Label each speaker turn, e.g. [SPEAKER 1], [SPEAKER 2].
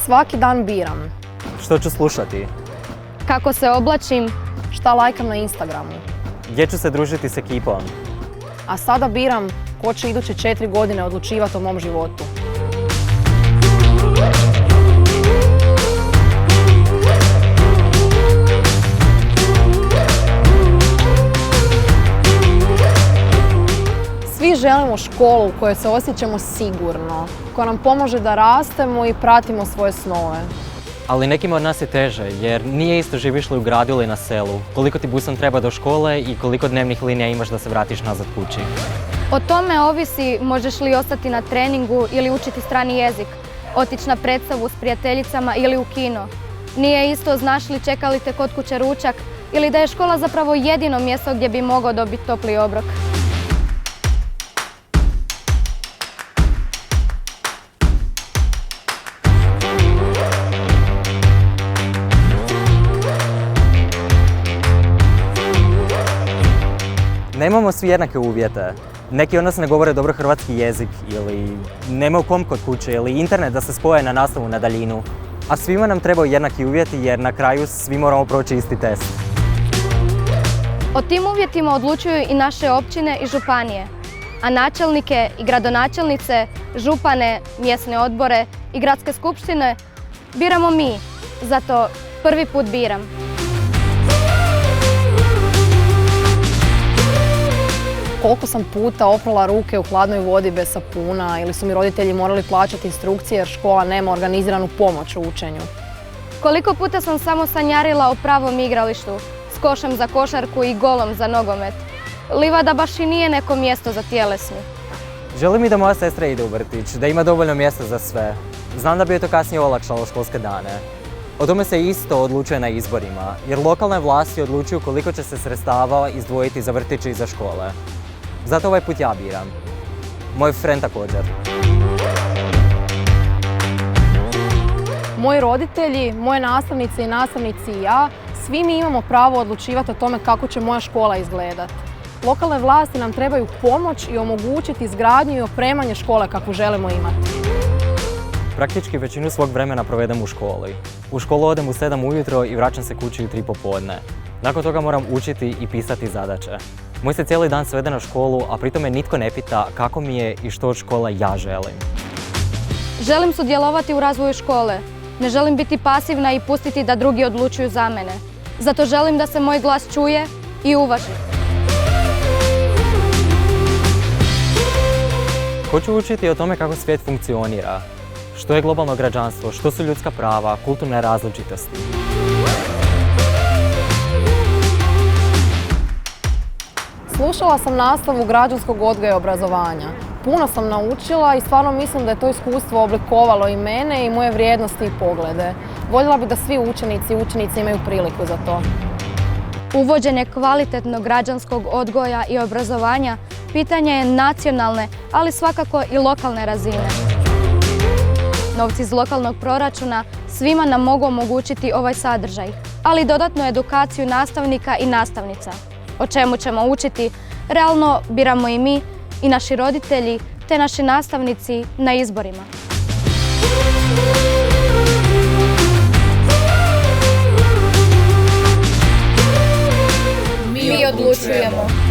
[SPEAKER 1] Svaki dan biram.
[SPEAKER 2] Što ću slušati?
[SPEAKER 3] Kako se oblačim?
[SPEAKER 1] Šta lajkam na Instagramu.
[SPEAKER 2] Gdje ću se družiti s ekipom?
[SPEAKER 1] A sada biram ko će iduće 4 godine odlučivati o mom životu. Svi želimo školu u kojoj se osjećamo sigurno, koja nam pomaže da rastemo i pratimo svoje snove.
[SPEAKER 2] Ali nekima od nas je teže, jer nije isto živiš li u gradu ili na selu, koliko ti busom treba do škole i koliko dnevnih linija imaš da se vratiš nazad kući.
[SPEAKER 3] O tome ovisi možeš li ostati na treningu ili učiti strani jezik, otići na predstavu s prijateljicama ili u kino. Nije isto znaš li čeka li te kod kuće ručak ili da je škola zapravo jedino mjesto gdje bi mogao dobiti topli obrok.
[SPEAKER 2] Nemamo svi jednake uvjete. Neki od nas ne govore dobro hrvatski jezik ili nemaju kom kod kuće ili internet da se spoje na nastavu na daljinu. A svima nam trebaju jednaki uvjeti jer na kraju svi moramo proći isti test.
[SPEAKER 3] O tim uvjetima odlučuju i naše općine i županije, a načelnike i gradonačelnice, župane, mjesne odbore i gradske skupštine biramo mi, zato prvi put biram.
[SPEAKER 1] Koliko sam puta oprala ruke u hladnoj vodi bez sapuna ili su mi roditelji morali plaćati instrukcije jer škola nema organiziranu pomoć u učenju.
[SPEAKER 3] Koliko puta sam samo sanjarila o pravom igralištu, s košem za košarku i golom za nogomet. Livada baš i nije neko mjesto za tjelesni.
[SPEAKER 2] Želim i da moja sestra ide u vrtić, da ima dovoljno mjesta za sve. Znam da bi joj to kasnije olakšalo školske dane. O tome se isto odlučuje na izborima, jer lokalne vlasti odlučuju koliko će se sredstava izdvojiti za vrtiće i za škole. Zato ovaj put ja biram. Moj friend također.
[SPEAKER 1] Moji roditelji, moje nastavnice i nastavnici i ja, svi mi imamo pravo odlučivati o tome kako će moja škola izgledati. Lokalne vlasti nam trebaju pomoć i omogućiti izgradnju i opremanje škole kakvu želimo imati.
[SPEAKER 2] Praktički većinu svog vremena provedem u školi. U školu odem u 7 ujutro i vraćam se kući u 3 popodne. Nakon toga moram učiti i pisati zadaće. Moj se cijeli dan svede na školu, a pritom me nitko ne pita kako mi je i što od škola ja želim.
[SPEAKER 3] Želim sudjelovati u razvoju škole. Ne želim biti pasivna i pustiti da drugi odlučuju za mene. Zato želim da se moj glas čuje i uvaži.
[SPEAKER 2] Hoću učiti o tome kako svijet funkcionira. Što je globalno građanstvo, što su ljudska prava, kulturne različitosti.
[SPEAKER 1] Slušala sam nastavu građanskog odgoja i obrazovanja. Puno sam naučila i stvarno mislim da je to iskustvo oblikovalo i mene i moje vrijednosti i poglede. Voljela bih da svi učenici i učenice imaju priliku za to.
[SPEAKER 3] Uvođenje kvalitetnog građanskog odgoja i obrazovanja pitanje je nacionalne, ali svakako i lokalne razine. Novci iz lokalnog proračuna svima nam mogu omogućiti ovaj sadržaj, ali dodatnu edukaciju nastavnika i nastavnica. O čemu ćemo učiti, realno biramo i mi i naši roditelji te naši nastavnici na izborima.
[SPEAKER 1] Mi odlučujemo.